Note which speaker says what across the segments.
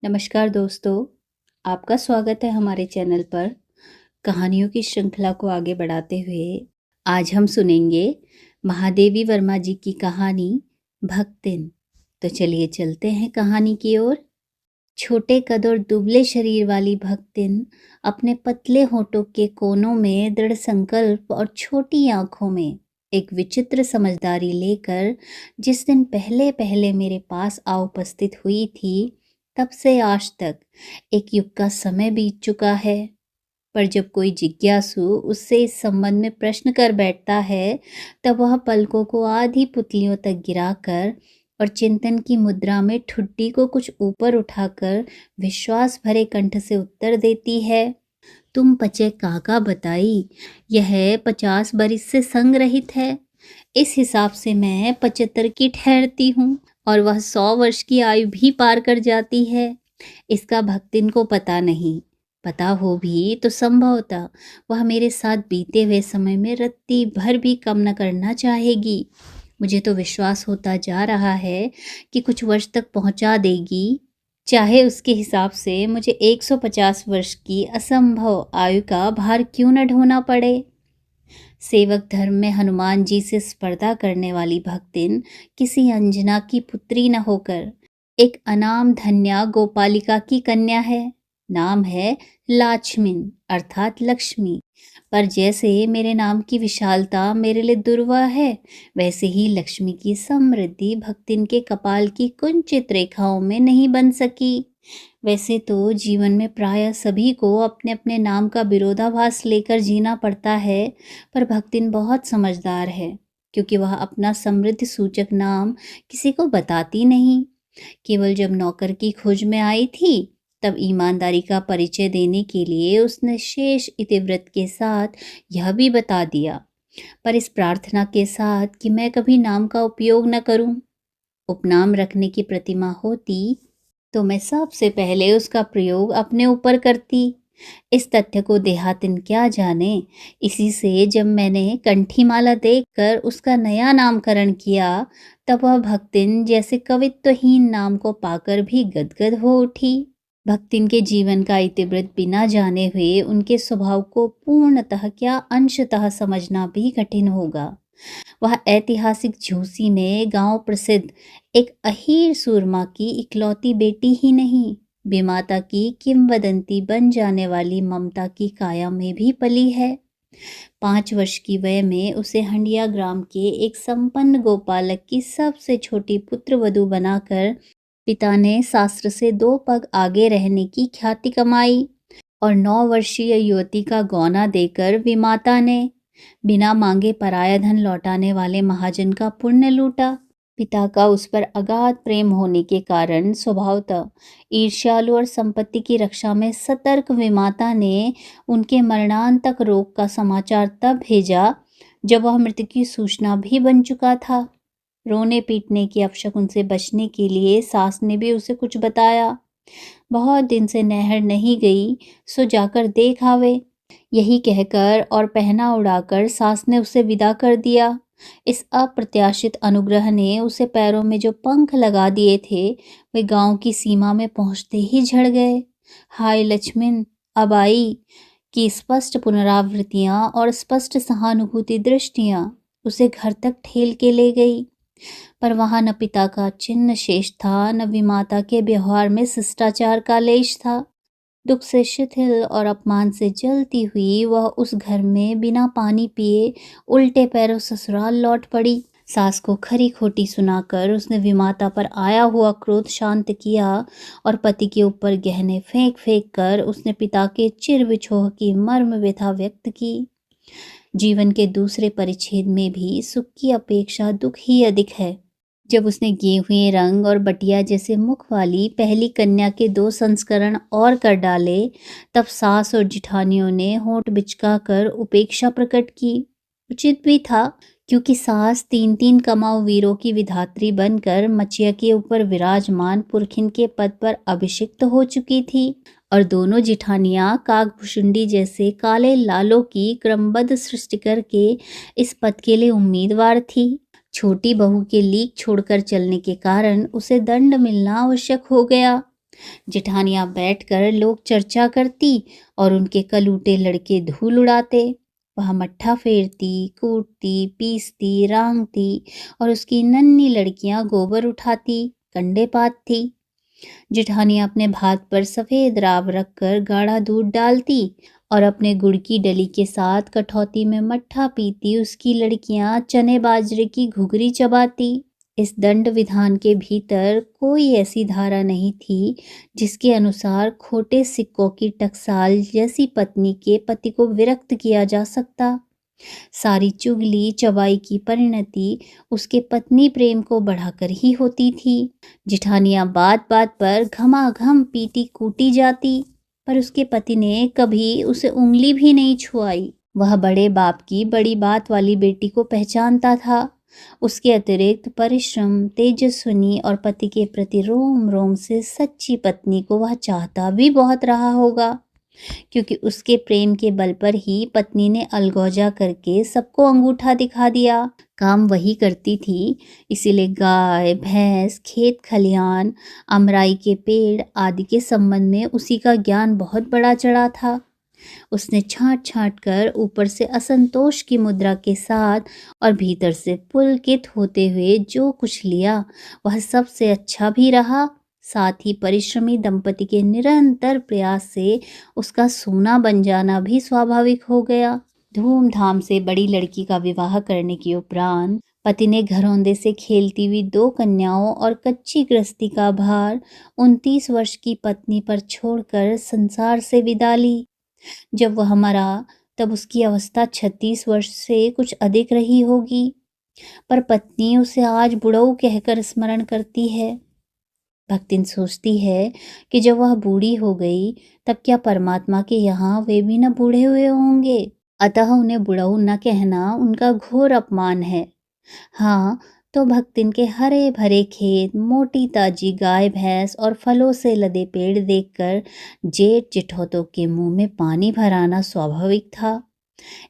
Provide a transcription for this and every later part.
Speaker 1: नमस्कार दोस्तों, आपका स्वागत है हमारे चैनल पर। कहानियों की श्रृंखला को आगे बढ़ाते हुए आज हम सुनेंगे महादेवी वर्मा जी की कहानी भक्तिन। तो चलिए चलते हैं कहानी की ओर। छोटे कद और दुबले शरीर वाली भक्तिन अपने पतले होठों के कोनों में दृढ़ संकल्प और छोटी आंखों में एक विचित्र समझदारी लेकर जिस दिन पहले पहले मेरे पास आ उपस्थित हुई थी, तब से आज तक एक युग का समय बीत चुका है। पर जब कोई जिज्ञासु उससे इस संबंध में प्रश्न कर बैठता है, तब वह पलकों को आधी पुतलियों तक गिराकर और चिंतन की मुद्रा में ठुड्डी को कुछ ऊपर उठाकर विश्वास भरे कंठ से उत्तर देती है, तुम पचे काका बताई, यह 50 बरिस से संग रहित है। इस हिसाब से मैं 75 की ठहरती हूँ और वह 100 वर्ष की आयु भी पार कर जाती है। इसका भक्तिन को पता नहीं। पता हो भी तो संभवतः वह मेरे साथ बीते हुए समय में रत्ती भर भी कम न करना चाहेगी। मुझे तो विश्वास होता जा रहा है कि कुछ वर्ष तक पहुंचा देगी, चाहे उसके हिसाब से मुझे 150 वर्ष की असंभव आयु का भार क्यों न ढोना पड़े। सेवक धर्म में हनुमान जी से स्पर्धा करने वाली भक्तिन किसी अंजना की पुत्री न होकर एक अनाम धन्या गोपालिका की कन्या है। नाम है लाछमिन अर्थात लक्ष्मी। पर जैसे मेरे नाम की विशालता मेरे लिए दुर्वा है, वैसे ही लक्ष्मी की समृद्धि भक्तिन के कपाल की कुंचित रेखाओं में नहीं बन सकी। वैसे तो जीवन में प्रायः सभी को अपने अपने नाम का विरोधाभास लेकर जीना पड़ता है, पर भक्तिन बहुत समझदार है, क्योंकि वह अपना समृद्धि सूचक नाम किसी को बताती नहीं। केवल जब नौकर की खोज में आई थी, तब ईमानदारी का परिचय देने के लिए उसने शेष इतिव्रत के साथ यह भी बता दिया, पर इस प्रार्थना के साथ कि मैं कभी नाम का उपयोग न करूं। उपनाम रखने की प्रतिमा होती तो मैं सबसे पहले उसका प्रयोग अपने ऊपर करती। इस तथ्य को देहातिन क्या जाने, इसी से जब मैंने कंठीमाला देखकर उसका नया नामकरण किया, तब वह भक्तिन जैसे कवित्वहीन नाम को पाकर भी गदगद हो उठी। भक्तिन के जीवन का इतिवृत्त बिना जाने हुए उनके स्वभाव को पूर्णतः क्या अंशतः समझना भी कठिन होगा। वह ऐतिहासिक झूसी में गांव प्रसिद्ध एक अहीर सूरमा की इकलौती बेटी ही नहीं, विमाता की किंवदंती बन जाने वाली ममता की काया में भी पली है। 5 वर्ष की वय में उसे हंडिया ग्राम के एक संपन्न गोपालक की सबसे छोटी पुत्र वधू बनाकर पिता ने शास्त्र से 2 पग आगे रहने की ख्याति कमाई और 9 वर्षीय युवती का गौना देकर विमाता ने बिना मांगे पराया धन लौटाने वाले महाजन का पुण्य लूटा। पिता का उस पर अगाध प्रेम होने के कारण स्वभावतः ईर्ष्यालु और संपत्ति की रक्षा में सतर्क विमाता ने उनके मरणांतक रोग का समाचार तब भेजा जब वह मृत्यु की सूचना भी बन चुका था। रोने पीटने की अपशकुन से बचने के लिए सास ने भी उसे कुछ बताया। बहुत दिन से नहर नहीं गई, सो जाकर देख आवे, यही कहकर और पहना उड़ाकर सास ने उसे विदा कर दिया। इस अप्रत्याशित अनुग्रह ने उसे पैरों में जो पंख लगा दिए थे, वे गांव की सीमा में पहुंचते ही झड़ गए। हाय लक्ष्मण, अब आई की स्पष्ट पुनरावृत्तियां और स्पष्ट सहानुभूति दृष्टियां उसे घर तक ठेल के ले गई। पर वहां न पिता का चिन्ह शेष था, न विमाता के व्यवहार में शिष्टाचार का लेश था। दुख से शिथिल और अपमान से जलती हुई वह उस घर में बिना पानी पिए उल्टे पैरों ससुराल लौट पड़ी। सास को खरी खोटी सुनाकर उसने विमाता पर आया हुआ क्रोध शांत किया और पति के ऊपर गहने फेंक फेंक कर उसने पिता के चिर विछोह की मर्म व्यथा व्यक्त की। जीवन के दूसरे परिच्छेद में भी सुख की अपेक्षा दुख ही अधिक है। जब उसने गेहुए रंग और बटिया जैसे मुख वाली पहली कन्या के 2 संस्करण और कर डाले, तब सास और जिठानियों ने होंठ बिचका कर उपेक्षा प्रकट की। उचित भी था, क्योंकि सास 3-3 कमाऊ वीरों की विधात्री बनकर मचिया के ऊपर विराजमान पुरखिन के पद पर अभिषिक्त हो चुकी थी और दोनों जिठानियां कागभुषुंडी जैसे काले लालों की क्रमबद्ध सृष्टि करके इस पद के लिए उम्मीदवार थी। छोटी बहू के लीक छोड़कर चलने के कारण उसे दंड मिलना आवश्यक हो गया। जेठानियाँ बैठकर लोग चर्चा करती और उनके कलूटे लड़के धूल उड़ाते। वह मट्ठा फेरती, कूटती, पीसती, रांगती और उसकी नन्ही लड़कियां गोबर उठाती, कंडे पाथती। जेठानियाँ अपने भात पर सफ़ेद राब रखकर गाढ़ा दूध डालती और अपने गुड़ की डली के साथ कठौती में मट्ठा पीती उसकी लड़कियां चने बाजरे की घुघरी चबाती। इस दंड विधान के भीतर कोई ऐसी धारा नहीं थी जिसके अनुसार खोटे सिक्कों की टकसाल जैसी पत्नी के पति को विरक्त किया जा सकता। सारी चुगली चबाई की परिणति उसके पत्नी प्रेम को बढ़ाकर ही होती थी। जिठानियां बात बात पर घमाघम पीटी कूटी जाती, पर उसके पति ने कभी उसे उंगली भी नहीं छुआई। वह बड़े बाप की बड़ी बात वाली बेटी को पहचानता था। उसके अतिरिक्त परिश्रम, तेजस्विनी और पति के प्रति रोम रोम से सच्ची पत्नी को वह चाहता भी बहुत रहा होगा, क्योंकि उसके प्रेम के बल पर ही पत्नी ने अलगौजा करके सबको अंगूठा दिखा दिया। काम वही करती थी, इसीलिए गाय, भैंस, खेत खलिहान, अमराई के पेड़ आदि के संबंध में उसी का ज्ञान बहुत बड़ा चढ़ा था। उसने छांट छांट कर ऊपर से असंतोष की मुद्रा के साथ और भीतर से पुलकित होते हुए जो कुछ लिया वह सबसे अच्छा भी रहा। साथ ही परिश्रमी दंपति के निरंतर प्रयास से उसका सोना बन जाना भी स्वाभाविक हो गया। धूमधाम से बड़ी लड़की का विवाह करने के उपरांत पति ने घरौंदे से खेलती हुई 2 कन्याओं और कच्ची गृहस्थी का भार 29 वर्ष की पत्नी पर छोड़कर संसार से विदा ली। जब वह मरा तब उसकी अवस्था 36 वर्ष से कुछ अधिक रही होगी, पर पत्नी उसे आज बुढ़ऊ कहकर स्मरण करती है। भक्तिन सोचती है कि जब वह बूढ़ी हो गई तब क्या परमात्मा के यहाँ वे भी न बूढ़े हुए होंगे, अतः उन्हें बुढ़ऊ न कहना उनका घोर अपमान है। हाँ, तो भक्तिन के हरे भरे खेत, मोटी ताजी गाय भैंस और फलों से लदे पेड़ देखकर जेठ जिठौतों के मुंह में पानी भर आना स्वाभाविक था।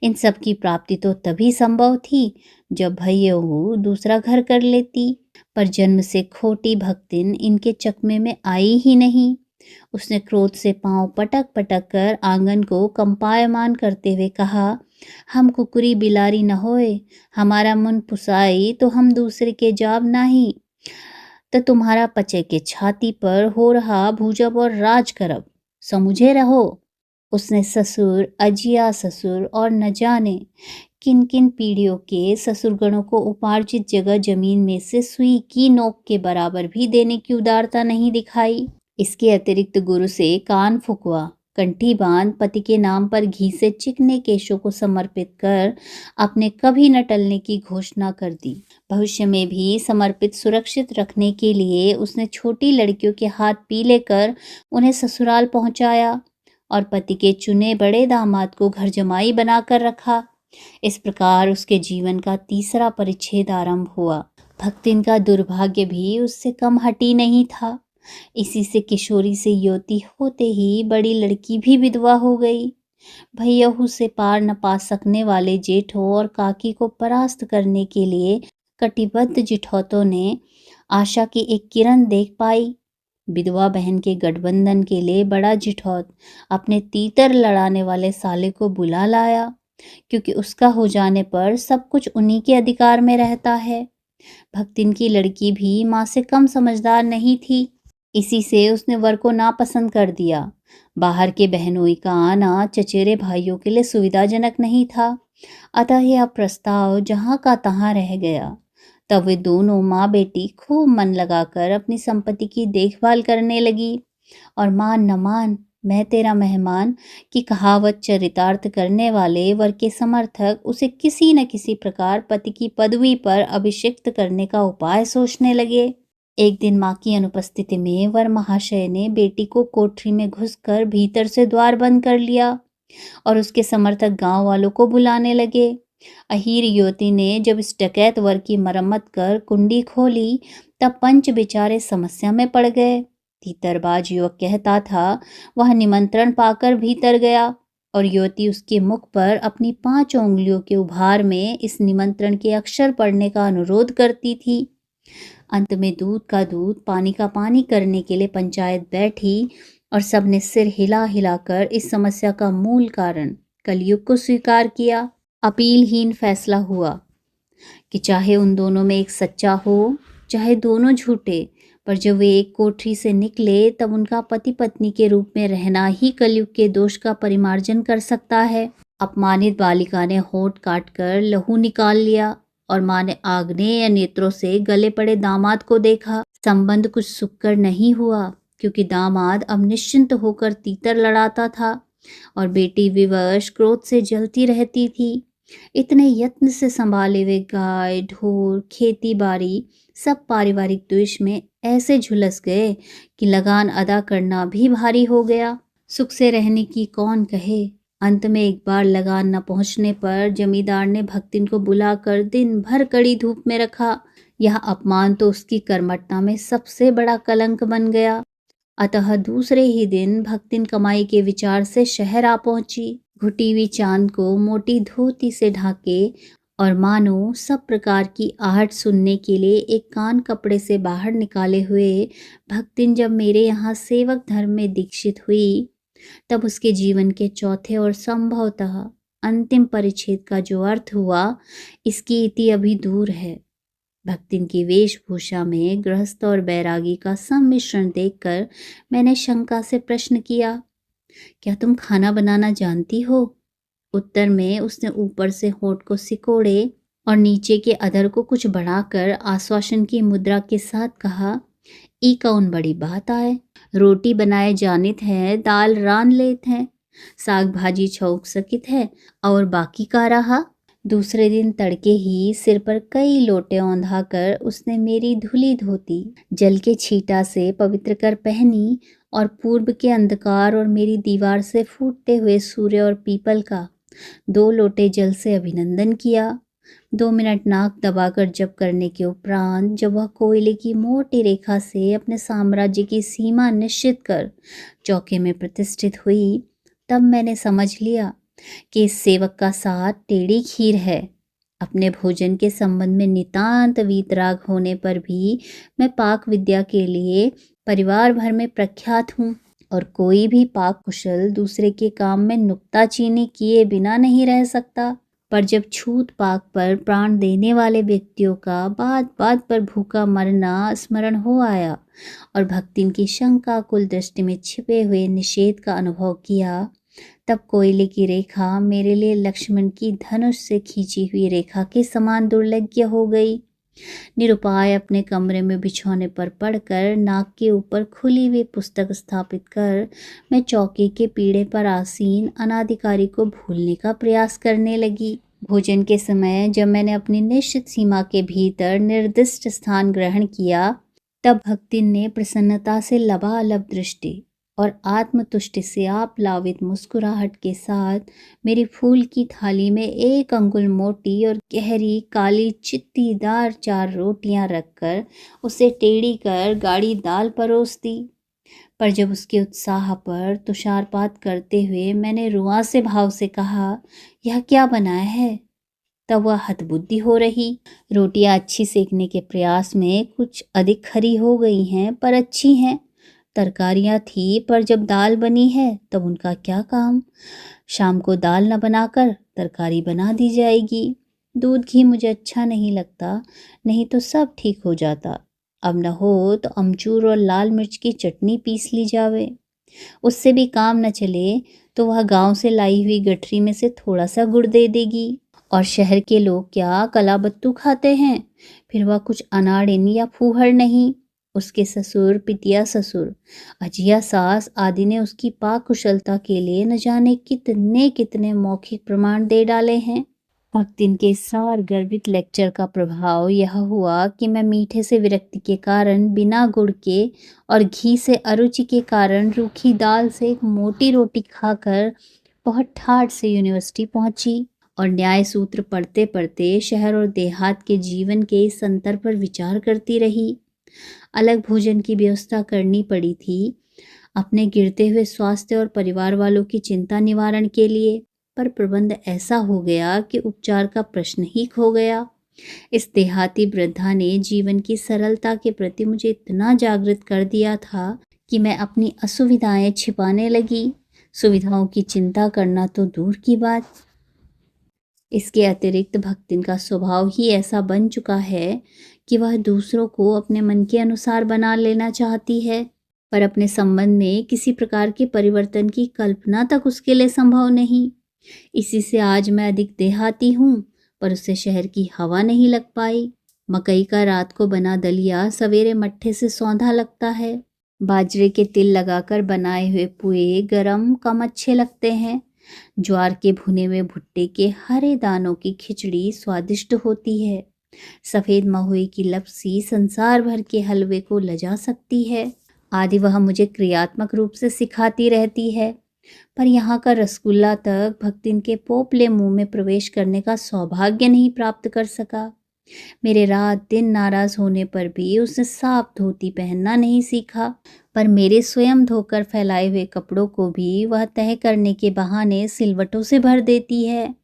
Speaker 1: इन सब की प्राप्ति तो तभी संभव थी जब भैयहू दूसरा घर कर लेती, पर जन्म से खोटी भक्तिन इनके चकमे में आई ही नहीं। उसने क्रोध से पांव पटक पटक कर आंगन को कंपायमान करते हुए कहा, हम कुकुरी बिलारी न होए, हमारा मन पुसाई तो हम दूसरे के जाब नाही, तो तुम्हारा पचे के छाती पर हो रहा भूजब और राज करब, समुझे रहो। उसने ससुर, अजिया ससुर और न जाने किन किन पीढ़ियों के ससुरगणों को उपार्जित जगह जमीन में से सुई की नोक के बराबर भी देने की उदारता नहीं दिखाई। इसके अतिरिक्त गुरु से कान फुकवा, कंठी बांध पति के नाम पर घी से चिकने केशों को समर्पित कर अपने कभी न टलने की घोषणा कर दी। भविष्य में भी समर्पित सुरक्षित रखने के लिए उसने छोटी लड़कियों के हाथ पीले कर उन्हें ससुराल पहुंचाया और पति के चुने बड़े दामाद को घर जमाई बनाकर रखा। इस प्रकार उसके जीवन का तीसरा परिच्छेद आरंभ हुआ। भक्तिन का दुर्भाग्य भी उससे कम हटी नहीं था। इसी से किशोरी से युवती होते ही बड़ी लड़की भी विधवा हो गई। भैयहू से पार न पा सकने वाले जेठों और काकी को परास्त करने के लिए कटिबद्ध जिठौतों ने आशा की एक किरण देख पाई। विधवा बहन के गठबंधन के लिए बड़ा जिठौत अपने तीतर लड़ाने वाले साले को बुला लाया, क्योंकि उसका हो जाने पर सब कुछ उन्हीं के अधिकार में रहता है। भक्तिन की लड़की भी माँ से कम समझदार नहीं थी, इसी से उसने वर को नापसंद कर दिया। बाहर के बहनोई का आना चचेरे भाइयों के लिए सुविधाजनक नहीं था, अतः यह प्रस्ताव जहाँ का तहाँ रह गया। तब वे दोनों माँ बेटी खूब मन लगाकर अपनी संपत्ति की देखभाल करने लगी और मान न मान मैं तेरा मेहमान की कहावत चरितार्थ करने वाले वर के समर्थक उसे किसी न किसी प्रकार पति की पदवी पर अभिषिक्त करने का उपाय सोचने लगे। एक दिन माँ की अनुपस्थिति में वर महाशय ने बेटी को कोठरी में घुसकर भीतर से द्वार बंद कर लिया और उसके समर्थक गांव वालों को बुलाने लगे। अहीर युवती ने जब इस डकैत वर की मरम्मत कर कुंडी खोली तब पंच बेचारे समस्या में पड़ गए। तीतरबाज युवक कहता था वह निमंत्रण पाकर भीतर गया और युवती उसके मुख पर अपनी 5 उंगलियों के उभार में इस निमंत्रण के अक्षर पढ़ने का अनुरोध करती थी। अंत में दूध का दूध पानी का पानी करने के लिए पंचायत बैठी और सबने सिर हिला हिलाकर इस समस्या का मूल कारण कलयुग को स्वीकार किया। अपीलहीन फैसला हुआ कि चाहे उन दोनों में एक सच्चा हो, चाहे दोनों झूठे, पर जब वे एक कोठरी से निकले तब उनका पति पत्नी के रूप में रहना ही कलयुग के दोष का परिमार्जन कर सकता है। अपमानित बालिका ने होंठ काटकर लहू निकाल लिया और माँ ने आग्नेय नेत्रों से गले पड़े दामाद को देखा। संबंध कुछ सुखकर नहीं हुआ, क्योंकि दामाद अब निश्चिंत होकर तीतर लड़ाता था और बेटी विवश क्रोध से जलती रहती थी। इतने यत्न से संभाले हुए गाय ढोर खेती बाड़ी सब पारिवारिक द्वेष में ऐसे झुलस गए कि लगान अदा करना भी भारी हो गया। सुख से रहने की कौन कहे। अंत में एक बार लगान न पहुंचने पर जमींदार ने भक्तिन को बुलाकर दिन भर कड़ी धूप में रखा। यह अपमान तो उसकी कर्मठता में सबसे बड़ा कलंक बन गया। अतः दूसरे ही दिन भक्तिन कमाई के विचार से शहर आ पहुंची। घुटी हुई चांद को मोटी धोती से ढाके और मानो सब प्रकार की आहट सुनने के लिए एक कान कपड़े से बाहर निकाले हुए भक्तिन जब मेरे यहाँ सेवक धर्म में दीक्षित हुई, तब उसके जीवन के चौथे और संभवतः अंतिम परिच्छेद का जो अर्थ हुआ, इसकी इति अभी दूर है। भक्तिन की वेशभूषा में गृहस्थ और बैरागी का सम्मिश्रण देखकर मैंने शंका से प्रश्न किया, क्या तुम खाना बनाना जानती हो? उत्तर में उसने ऊपर से होंठ को सिकोड़े और नीचे के अधर को कुछ बढ़ाकर आश्वासन की मुद्रा के साथ कहा, ई कौन बड़ी बात आए। रोटी बनाए जानित है, दाल रान लेत है, साग भाजी छौक सकित है, और बाकी का रहा। दूसरे दिन तड़के ही सिर पर कई लोटे औंधा कर उसने मेरी धुली धोती जल के छींटा से पवित्र कर पहनी और पूर्व के अंधकार और मेरी दीवार से फूटते हुए सूर्य और पीपल का 2 लोटे जल से अभिनंदन किया। 2 मिनट नाक दबाकर जप करने के उपरांत जब वह कोयले की मोटी रेखा से अपने साम्राज्य की सीमा निश्चित कर चौके में प्रतिष्ठित हुई, तब मैंने समझ लिया कि इस सेवक का साथ टेढ़ी खीर है। अपने भोजन के संबंध में नितांत वीतराग होने पर भी मैं पाक विद्या के लिए परिवार भर में प्रख्यात हूँ और कोई भी पाक कुशल दूसरे के काम में नुक्ताचीनी किए बिना नहीं रह सकता। पर जब छूत पाक पर प्राण देने वाले व्यक्तियों का बात बात पर भूखा मरना स्मरण हो आया और भक्तिन की शंका कुल दृष्टि में छिपे हुए निषेध का अनुभव किया, तब कोयले की रेखा मेरे लिए लक्ष्मण की धनुष से खींची हुई रेखा के समान दुर्लभ्य हो गई। निरुपाय अपने कमरे में बिछौने पर पड़कर नाक के ऊपर खुली हुई पुस्तक स्थापित कर मैं चौकी के पीढ़े पर आसीन अनाधिकारी को भूलने का प्रयास करने लगी। भोजन के समय जब मैंने अपनी निश्चित सीमा के भीतर निर्दिष्ट स्थान ग्रहण किया, तब भक्तिन ने प्रसन्नता से लबालब दृष्टि और आत्मतुष्टि से आप लावित मुस्कुराहट के साथ मेरी फूल की थाली में 1 अंगुल मोटी और गहरी काली चित्तीदार 4 रोटियां रखकर उसे टेढ़ी कर गाढ़ी दाल परोस दी। पर जब उसके उत्साह पर तुषारपात करते हुए मैंने रुआंसे भाव से कहा, यह क्या बनाया है, तब वह हतबुद्धि हो रही। रोटियां अच्छी सेकने के प्रयास में कुछ अधिक खरी हो गई हैं, पर अच्छी हैं। तरकारियाँ थी, पर जब दाल बनी है तब उनका क्या काम। शाम को दाल न बनाकर तरकारी बना दी जाएगी। दूध घी मुझे अच्छा नहीं लगता, नहीं तो सब ठीक हो जाता। अब न हो तो अमचूर और लाल मिर्च की चटनी पीस ली जावे। उससे भी काम न चले तो वह गांव से लाई हुई गठरी में से थोड़ा सा गुड़ दे देगी। और शहर के लोग क्या कलाबत्तू खाते हैं, फिर वह कुछ अनाड़िन या फूहड़ नहीं। उसके ससुर, पितिया ससुर, अजिया सास आदि ने उसकी पाक कुशलता के लिए न जाने कितने कितने मौखिक प्रमाण दे डाले हैं। भक्तिन के सार गर्भित लेक्चर का प्रभाव यह हुआ कि मैं मीठे से विरक्ति के कारण बिना गुड़ के और घी से अरुचि के कारण रूखी दाल से एक मोटी रोटी खाकर बहुत ठाठ से यूनिवर्सिटी पहुंची और न्याय सूत्र पढ़ते पढ़ते शहर और देहात के जीवन के इस अंतर पर विचार करती रही। अलग भोजन की व्यवस्था करनी पड़ी थी अपने गिरते हुए स्वास्थ्य और परिवार वालों की चिंता निवारण के लिए, पर प्रबंध ऐसा हो गया कि उपचार का प्रश्न ही खो गया। इस देहाती वृद्धा ने जीवन की सरलता के प्रति मुझे इतना जागृत कर दिया था कि मैं अपनी असुविधाएं छिपाने लगी। सुविधाओं की चिंता करना तो दूर की बात। इसके अतिरिक्त भक्तिन का स्वभाव ही ऐसा बन चुका है कि वह दूसरों को अपने मन के अनुसार बना लेना चाहती है, पर अपने संबंध में किसी प्रकार के परिवर्तन की कल्पना तक उसके लिए संभव नहीं। इसी से आज मैं अधिक देहाती हूँ, पर उससे शहर की हवा नहीं लग पाई। मकई का रात को बना दलिया सवेरे मट्ठे से सौंधा लगता है। बाजरे के तिल लगाकर बनाए हुए पुए गरम कम अच्छे लगते हैं। ज्वार के भुने हुए भुट्टे के हरे दानों की खिचड़ी स्वादिष्ट होती है। सफ़ेद महुए की लपसी संसार भर के हलवे को लजा सकती है। आदि वह मुझे क्रियात्मक रूप से सिखाती रहती है, पर यहाँ का रसगुल्ला तक भक्तिन के पोपले मुंह में प्रवेश करने का सौभाग्य नहीं प्राप्त कर सका। मेरे रात दिन नाराज होने पर भी उसने साफ धोती पहनना नहीं सीखा, पर मेरे स्वयं धोकर फैलाए हुए कपड़ों को भी वह तह करने के बहाने सिलवटों से भर देती है।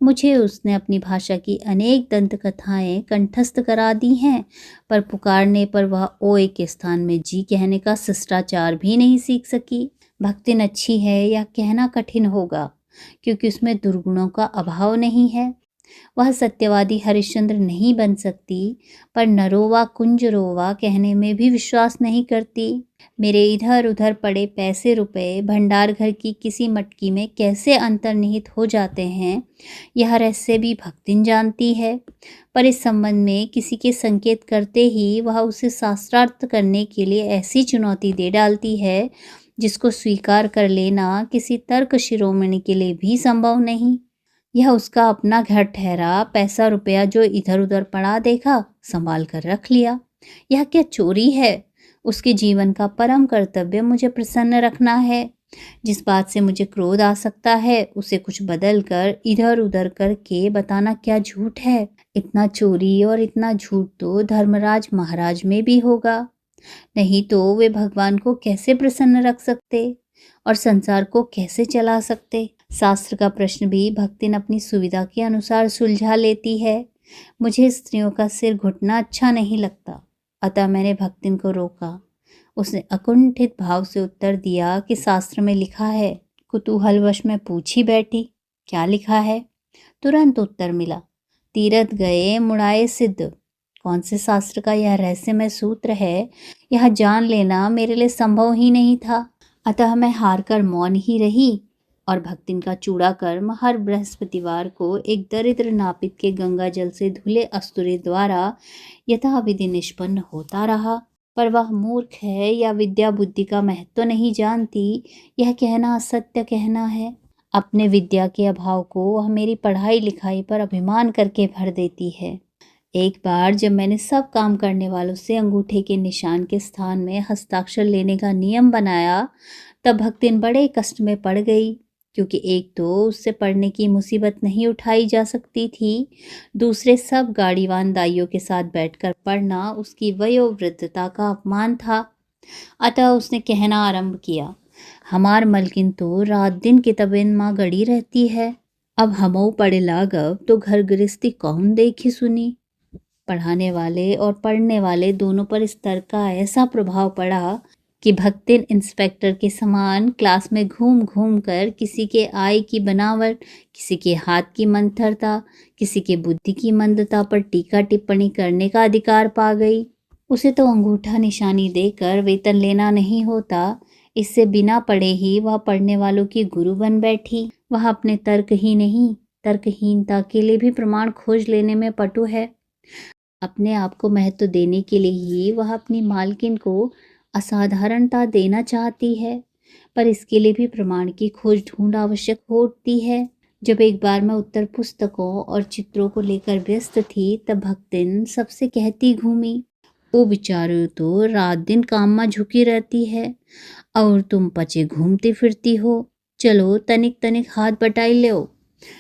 Speaker 1: मुझे उसने अपनी भाषा की अनेक दंत कथाएं कंठस्थ करा दी हैं, पर पुकारने पर वह ओए के स्थान में जी कहने का शिष्टाचार भी नहीं सीख सकी। भक्तिन अच्छी है यह कहना कठिन होगा, क्योंकि उसमें दुर्गुणों का अभाव नहीं है। वह सत्यवादी हरिश्चंद्र नहीं बन सकती, पर नरोवा कुंजरोवा कहने में भी विश्वास नहीं करती। मेरे इधर उधर पड़े पैसे रुपए भंडार घर की किसी मटकी में कैसे अंतर्निहित हो जाते हैं, यह रहस्य भी भक्तिन जानती है। पर इस संबंध में किसी के संकेत करते ही वह उसे शास्त्रार्थ करने के लिए ऐसी चुनौती दे डालती है जिसको स्वीकार कर लेना किसी तर्क शिरोमणि के लिए भी संभव नहीं। यह उसका अपना घर ठहरा, पैसा रुपया जो इधर उधर पड़ा देखा संभाल कर रख लिया। यह क्या चोरी है? उसके जीवन का परम कर्तव्य मुझे प्रसन्न रखना है। जिस बात से मुझे क्रोध आ सकता है उसे कुछ बदल कर इधर उधर करके बताना क्या झूठ है? इतना चोरी और इतना झूठ तो धर्मराज महाराज में भी होगा, नहीं तो वे भगवान को कैसे प्रसन्न रख सकते और संसार को कैसे चला सकते? शास्त्र का प्रश्न भी भक्तिन अपनी सुविधा के अनुसार सुलझा लेती है। मुझे स्त्रियों का सिर घुटना अच्छा नहीं लगता, अतः मैंने भक्तिन को रोका। उसने अकुंठित भाव से उत्तर दिया कि शास्त्र में लिखा है। कुतूहलवश में पूछी बैठी, क्या लिखा है? तुरंत उत्तर मिला, तीरथ गए मुड़ाए सिद्ध। कौन से शास्त्र का यह रहस्यमय सूत्र है, यह जान लेना मेरे लिए संभव ही नहीं था। अतः मैं हार कर मौन ही रही और भक्तिन का चूड़ा कर्म हर बृहस्पतिवार को एक दरिद्र नापित के गंगा जल से धुले अस्तुरे द्वारा यथाविधि निष्पन्न होता रहा। पर वह मूर्ख है या विद्या बुद्धि का महत्व नहीं जानती, यह कहना असत्य कहना है। अपने विद्या के अभाव को वह मेरी पढ़ाई लिखाई पर अभिमान करके भर देती है। एक बार जब मैंने सब काम करने वालों से अंगूठे के निशान के स्थान में हस्ताक्षर लेने का नियम बनाया, तब भक्तिन बड़े कष्ट में पड़ गई, क्योंकि एक तो उससे पढ़ने की मुसीबत नहीं उठाई जा सकती थी, दूसरे सब गाड़ीवान दाइयों के साथ बैठकर पढ़ना उसकी वयोवृद्धता का अपमान था। अतः उसने कहना आरंभ किया, हमार मलकिन तो रात दिन किताबें माँ गड़ी रहती है, अब हमो पढ़े लागब तो घर गृहस्थी कौन देखी सुनी। पढ़ाने वाले और पढ़ने वाले दोनों पर इस तर्क का ऐसा प्रभाव पड़ा कि भक्तिन इंस्पेक्टर के समान क्लास में घूम घूम कर किसी के आय की बनावट, किसी के हाथ की मंथरता, किसी के बुद्धि की मंदता पर टीका टिप्पणी करने का अधिकार पा गई। उसे तो अंगूठा निशानी देकर वेतन लेना नहीं होता, इससे बिना पढ़े ही वह पढ़ने वालों की गुरु बन बैठी। वह अपने तर्क ही नहीं, तर्कहीनता के लिए भी प्रमाण खोज लेने में पटु है। अपने आप को महत्व देने के लिए ही वह अपनी मालकिन को असाधारणता देना चाहती है, पर इसके लिए भी प्रमाण की खोज ढूंढ आवश्यक होती है। जब एक बार मैं उत्तर पुस्तकों और चित्रों को लेकर व्यस्त थी, तब भक्तिन सबसे कहती घूमी, ओ बेचारो तो रात दिन काम में झुकी रहती है और तुम पचे घूमती फिरती हो, चलो तनिक तनिक हाथ बटाई लो।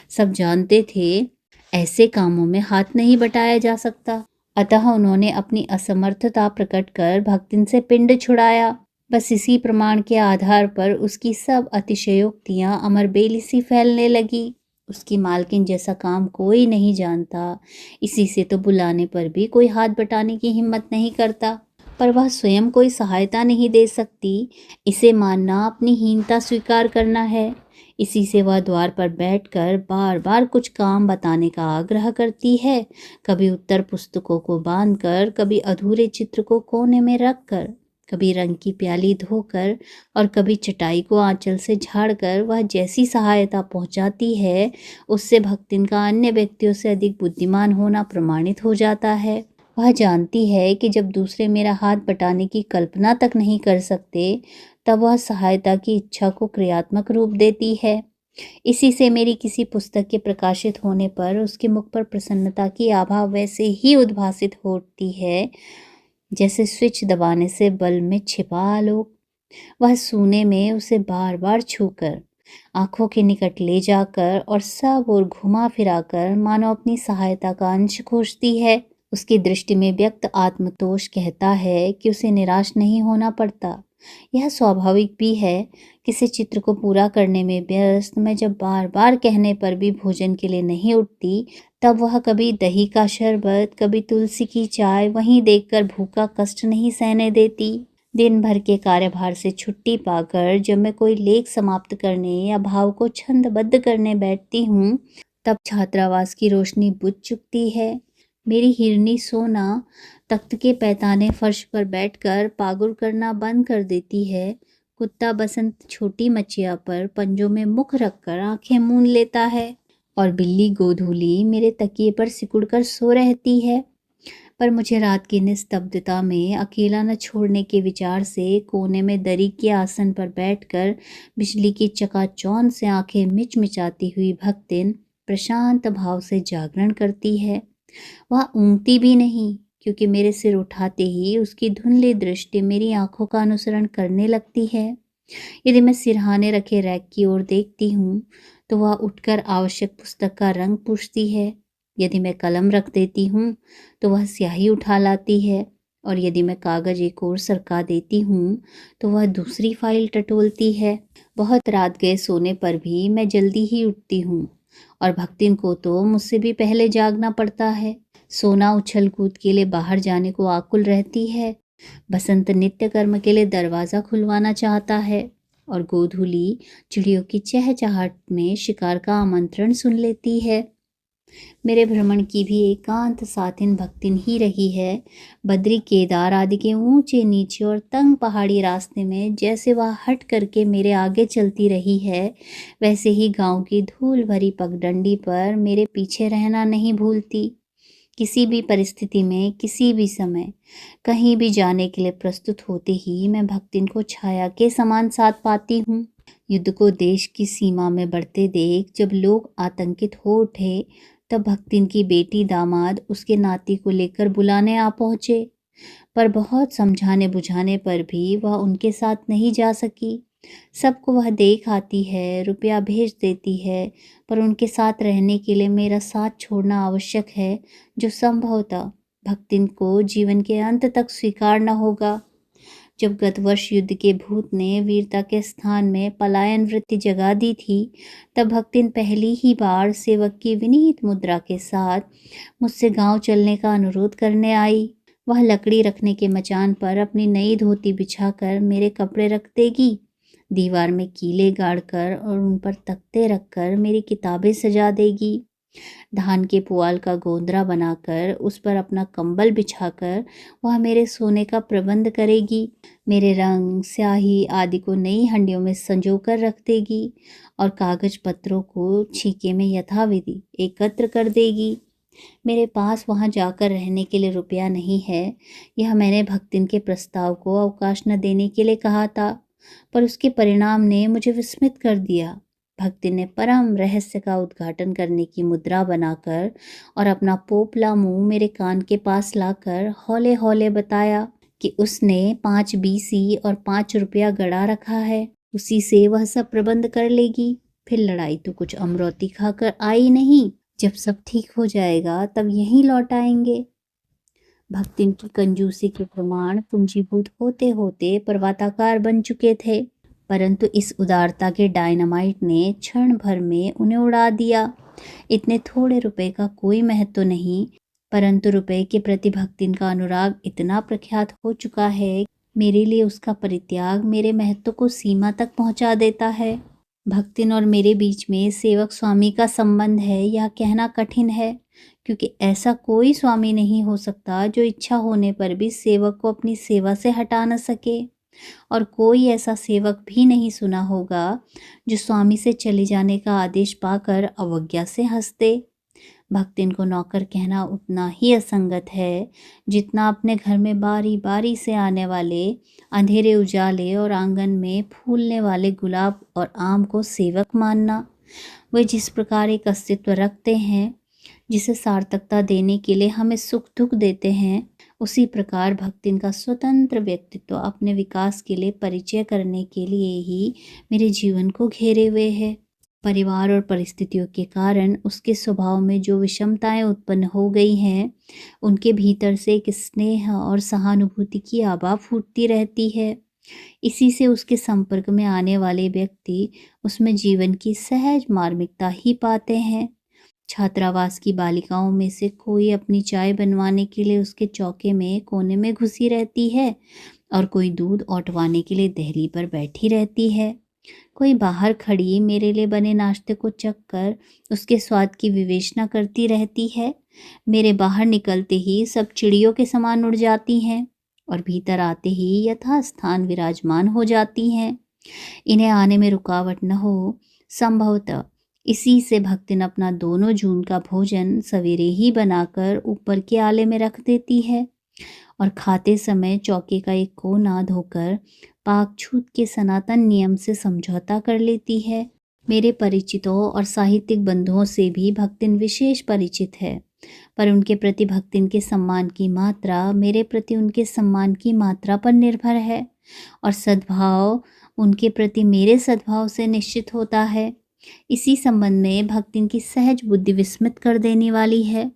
Speaker 1: सब जानते थे ऐसे कामों में हाथ नहीं बटाया जा सकता, अतः उन्होंने अपनी असमर्थता प्रकट कर भक्तिन से पिंड छुड़ाया। बस इसी प्रमाण के आधार पर उसकी सब अतिशयोक्तियां अमर बेली सी फैलने लगी। उसकी मालकिन जैसा काम कोई नहीं जानता। इसी से तो बुलाने पर भी कोई हाथ बटाने की हिम्मत नहीं करता। पर वह स्वयं कोई सहायता नहीं दे सकती। इसे मानना अपनी हीनता स्वीकार करना है। इसी से वह द्वार पर बैठकर बार बार कुछ काम बताने का आग्रह करती है। कभी उत्तर पुस्तकों को बांधकर, कभी अधूरे चित्र को कोने में रखकर, कभी रंग की प्याली धोकर और कभी चटाई को आंचल से झाड़कर वह जैसी सहायता पहुंचाती है, उससे भक्तिन का अन्य व्यक्तियों से अधिक बुद्धिमान होना प्रमाणित हो जाता है। वह जानती है कि जब दूसरे मेरा हाथ बटाने की कल्पना तक नहीं कर सकते, तब वह सहायता की इच्छा को क्रियात्मक रूप देती है। इसी से मेरी किसी पुस्तक के प्रकाशित होने पर उसके मुख पर प्रसन्नता की आभा वैसे ही उद्भासित होती है जैसे स्विच दबाने से बल्ब में छिपा आलोक। वह सूने में उसे बार बार छूकर, आंखों के निकट ले जाकर और सब ओर घुमा फिराकर मानो अपनी सहायता का अंश खोजती है। उसकी दृष्टि में व्यक्त आत्मतोष कहता है कि उसे निराश नहीं होना पड़ता। यह स्वाभाविक भी है। किसी चित्र को पूरा करने में व्यस्त मैं जब बार बार कहने पर भी भोजन के लिए नहीं उठती, तब वह कभी दही का शरबत, कभी तुलसी की चाय वहीं देखकर भूखा कष्ट नहीं सहने देती। दिन भर के कार्यभार से छुट्टी पाकर जब मैं कोई लेख समाप्त करने या भाव को छंदबद्ध करने बैठती हूँ, तब छात्रावास की रोशनी बुझ चुकती है। मेरी हिरनी सोना तख्त के पैताने फर्श पर बैठकर पागुर करना बंद कर देती है। कुत्ता बसंत छोटी मचिया पर पंजों में मुख रखकर आंखें मूंद लेता है और बिल्ली गोधूली मेरे तकिए पर सिकुड़कर सो रहती है। पर मुझे रात की निस्तब्धता में अकेला न छोड़ने के विचार से कोने में दरी के आसन पर बैठकर बिजली की चकाचौंध से आंखें मिचमिचाती हुई भक्तिन प्रशांत भाव से जागरण करती है। वह ऊँगती भी नहीं, क्योंकि मेरे सिर उठाते ही उसकी धुंधली दृष्टि मेरी आंखों का अनुसरण करने लगती है। यदि मैं सिरहाने रखे रैक की ओर देखती हूँ, तो वह उठकर आवश्यक पुस्तक का रंग पूछती है। यदि मैं कलम रख देती हूँ, तो वह स्याही उठा लाती है, और यदि मैं कागज एक ओर सरका देती हूँ, तो वह दूसरी फाइल टटोलती है। बहुत रात गए सोने पर भी मैं जल्दी ही उठती हूँ, और भक्तिन को तो मुझसे भी पहले जागना पड़ता है। सोना उछल कूद के लिए बाहर जाने को आकुल रहती है। बसंत नित्य कर्म के लिए दरवाज़ा खुलवाना चाहता है, और गोधूली चिड़ियों की चहचहाट में शिकार का आमंत्रण सुन लेती है। मेरे भ्रमण की भी एकांत साथिन भक्तिन ही रही है। बद्री केदार आदि के ऊंचे नीचे और तंग पहाड़ी रास्ते में जैसे वह हट करके मेरे आगे चलती रही है, वैसे ही गांव की धूल भरी पगडंडी पर मेरे पीछे रहना नहीं भूलती। किसी भी परिस्थिति में, किसी भी समय, कहीं भी जाने के लिए प्रस्तुत होते ही मैं भक्तिन को छाया के समान साथ पाती हूँ। युद्ध को देश की सीमा में बढ़ते देख जब लोग आतंकित हो उठे, तब भक्तिन की बेटी दामाद उसके नाती को लेकर बुलाने आ पहुँचे। पर बहुत समझाने बुझाने पर भी वह उनके साथ नहीं जा सकी। सबको वह देख आती है, रुपया भेज देती है, पर उनके साथ रहने के लिए मेरा साथ छोड़ना आवश्यक है, जो संभवतः भक्तिन को जीवन के अंत तक स्वीकार न होगा। जब गत वर्ष युद्ध के भूत ने वीरता के स्थान में पलायन वृत्ति जगा दी थी, तब भक्तिन पहली ही बार सेवक की विनीत मुद्रा के साथ मुझसे गांव चलने का अनुरोध करने आई। वह लकड़ी रखने के मचान पर अपनी नई धोती बिछाकर मेरे कपड़े रख देगी, दीवार में कीले गाड़कर और उन पर तख्ते रखकर मेरी किताबें सजा देगी, धान के पुआल का गोंदरा बनाकर उस पर अपना कंबल बिछाकर वह मेरे सोने का प्रबंध करेगी, मेरे रंग, स्याही आदि को नई हंडियों में संजो कर रख देगी और कागज पत्रों को छीके में यथाविधि एकत्र कर देगी। मेरे पास वहाँ जाकर रहने के लिए रुपया नहीं है, यह मैंने भक्तिन के प्रस्ताव को अवकाश न देने के लिए कहा था, पर उसके परिणाम ने मुझे विस्मित कर दिया। भक्ति ने परम रहस्य का उद्घाटन करने की मुद्रा बनाकर और अपना पोपला मुंह मेरे कान के पास लाकर हौले हौले बताया कि उसने 5 बीसी और 5 रुपया गड़ा रखा है, उसी से वह सब प्रबंध कर लेगी। फिर लड़ाई तो कुछ अमरौती खाकर आई नहीं, जब सब ठीक हो जाएगा तब यहीं लौट आएंगे। भक्तिन की कंजूसी के प्रमाण पूंजीभूत होते होते पर्वताकार बन चुके थे। परंतु इस उदारता के डायनामाइट ने क्षण भर में उन्हें उड़ा दिया। इतने थोड़े रुपए का कोई महत्व नहीं, परंतु रुपए के प्रति भक्तिन का अनुराग इतना प्रख्यात हो चुका है, मेरे लिए उसका परित्याग मेरे महत्व को सीमा तक पहुंचा देता है। भक्तिन और मेरे बीच में सेवक स्वामी का संबंध है, यह कहना कठिन है, क्योंकि ऐसा कोई स्वामी नहीं हो सकता जो इच्छा होने पर भी सेवक को अपनी सेवा से हटा न सके, और कोई ऐसा सेवक भी नहीं सुना होगा जो स्वामी से चले जाने का आदेश पाकर अवज्ञा से हंस दे। भक्तिन को नौकर कहना उतना ही असंगत है जितना अपने घर में बारी बारी से आने वाले अंधेरे उजाले और आंगन में फूलने वाले गुलाब और आम को सेवक मानना। वे जिस प्रकार एक अस्तित्व रखते हैं, जिसे सार्थकता देने के लिए हमें सुख दुख देते हैं, उसी प्रकार भक्तिन का स्वतंत्र व्यक्तित्व अपने विकास के लिए परिचय करने के लिए ही मेरे जीवन को घेरे हुए है। परिवार और परिस्थितियों के कारण उसके स्वभाव में जो विषमताएं उत्पन्न हो गई हैं, उनके भीतर से एक स्नेह और सहानुभूति की आभा फूटती रहती है। इसी से उसके संपर्क में आने वाले व्यक्ति उसमें जीवन की सहज मार्मिकता ही पाते हैं। छात्रावास की बालिकाओं में से कोई अपनी चाय बनवाने के लिए उसके चौके में कोने में घुसी रहती है, और कोई दूध औटवाने के लिए देहली पर बैठी रहती है। कोई बाहर खड़ी मेरे लिए बने नाश्ते को चख कर उसके स्वाद की विवेचना करती रहती है। मेरे बाहर निकलते ही सब चिड़ियों के समान उड़ जाती हैं और भीतर आते ही यथास्थान विराजमान हो जाती हैं। इन्हें आने में रुकावट न हो, संभवतः इसी से भक्तिन अपना दोनों जून का भोजन सवेरे ही बनाकर ऊपर के आले में रख देती है, और खाते समय चौके का एक कोना धोकर पाक छूत के सनातन नियम से समझौता कर लेती है। मेरे परिचितों और साहित्यिक बंधुओं से भी भक्तिन विशेष परिचित है, पर उनके प्रति भक्तिन के सम्मान की मात्रा मेरे प्रति उनके सम्मान की मात्रा पर निर्भर है, और सद्भाव उनके प्रति मेरे सद्भाव से निश्चित होता है। इसी संबंध में भक्तिन की सहज बुद्धि विस्मित कर देने वाली है।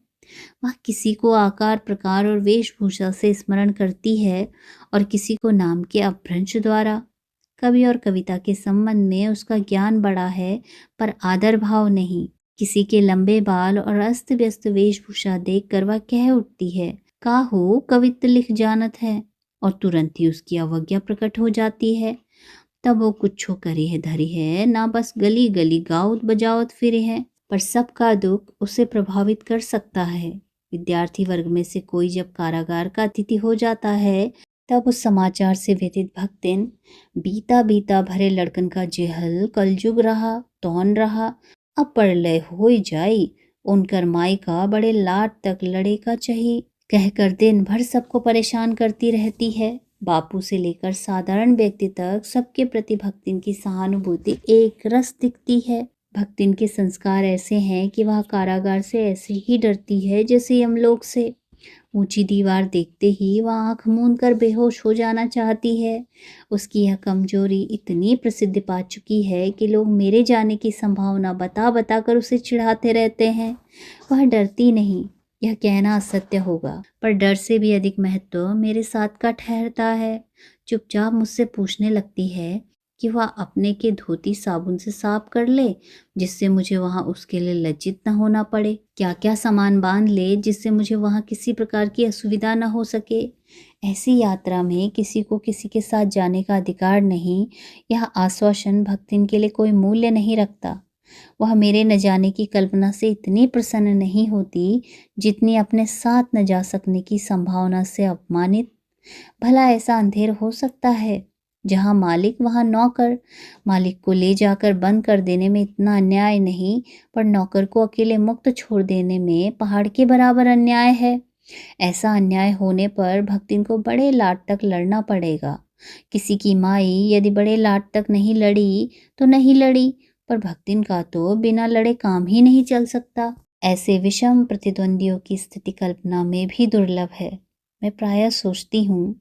Speaker 1: वह किसी को आकार प्रकार और वेशभूषा से स्मरण करती है और किसी को नाम के अपभ्रंश द्वारा। कवि और कविता के संबंध में उसका ज्ञान बड़ा है, पर आदर भाव नहीं। किसी के लंबे बाल और अस्त व्यस्त वेशभूषा देखकर वह कह उठती है, काहू कवित्व लिख जानत है, और तुरंत ही उसकी अवज्ञा प्रकट हो जाती है। तब वो कुछो करे है धरी है ना, बस गली गली गाउत बजावत फिरे है, पर सबका दुख उसे प्रभावित कर सकता है। विद्यार्थी वर्ग में से कोई जब कारागार का अतिथि हो जाता है, तब उस समाचार से व्यथित भक्तिन बीता बीता भरे लड़कन का जेहल कलजुग रहा तौन रहा, अब पढ़ ले हो जाई, उनकर माई का बड़े लाट तक लड़े का चाहिए कहकर दिन भर सबको परेशान करती रहती है। बापू से लेकर साधारण व्यक्ति तक सबके प्रति भक्तिन की सहानुभूति एक रस दिखती है। भक्तिन के संस्कार ऐसे हैं कि वह कारागार से ऐसे ही डरती है जैसे यमलोक से। ऊंची दीवार देखते ही वह आंख मूंद कर बेहोश हो जाना चाहती है। उसकी यह कमजोरी इतनी प्रसिद्धि पा चुकी है कि लोग मेरे जाने की संभावना बता बता कर उसे चिढ़ाते रहते हैं। वह डरती नहीं, यह कहना असत्य होगा, पर डर से भी अधिक महत्व मेरे साथ का ठहरता है। चुपचाप मुझसे पूछने लगती है कि वह अपने के धोती साबुन से साफ कर ले, जिससे मुझे वहाँ उसके लिए लज्जित न होना पड़े, क्या क्या सामान बांध ले जिससे मुझे वहाँ किसी प्रकार की असुविधा न हो सके। ऐसी यात्रा में किसी को किसी के साथ जाने का अधिकार नहीं, यह आश्वासन भक्तिन के लिए कोई मूल्य नहीं रखता। वह मेरे न जाने की कल्पना से इतनी प्रसन्न नहीं होती जितनी अपने साथ न जा सकने की संभावना से अपमानित। भला ऐसा अंधेर हो सकता है? जहाँ मालिक वहाँ नौकर। मालिक को ले जाकर बंद कर देने में इतना अन्याय नहीं, पर नौकर को अकेले मुक्त छोड़ देने में पहाड़ के बराबर अन्याय है। ऐसा अन्याय होने पर भक्तिन को बड़े लाट तक लड़ना पड़ेगा। किसी की माई यदि बड़े लाट तक नहीं लड़ी तो नहीं लड़ी, पर भक्तिन का तो बिना लड़े काम ही नहीं चल सकता। ऐसे विषम प्रतिद्वंदियों की स्थिति कल्पना में भी दुर्लभ है। मैं प्रायः सोचती हूँ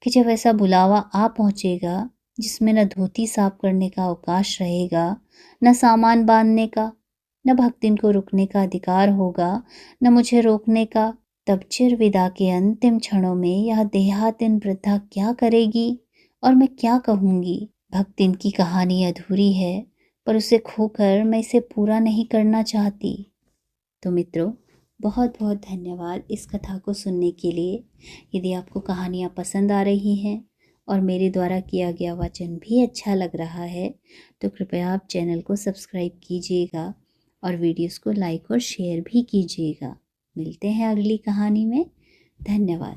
Speaker 1: कि जब ऐसा बुलावा आ पहुँचेगा जिसमें न धोती साफ करने का अवकाश रहेगा, न सामान बांधने का, न भक्तिन को रुकने का अधिकार होगा, न मुझे रोकने का, तब चिर विदा के अंतिम क्षणों में यह देहातीन वृद्धा क्या करेगी और मैं क्या कहूँगी? भक्त इनकी कहानी अधूरी है, पर उसे खोकर मैं इसे पूरा नहीं करना चाहती। तो मित्रों, बहुत बहुत धन्यवाद इस कथा को सुनने के लिए। यदि आपको कहानियाँ पसंद आ रही हैं और मेरे द्वारा किया गया वाचन भी अच्छा लग रहा है, तो कृपया आप चैनल को सब्सक्राइब कीजिएगा और वीडियोस को लाइक और शेयर भी कीजिएगा। मिलते हैं अगली कहानी में। धन्यवाद।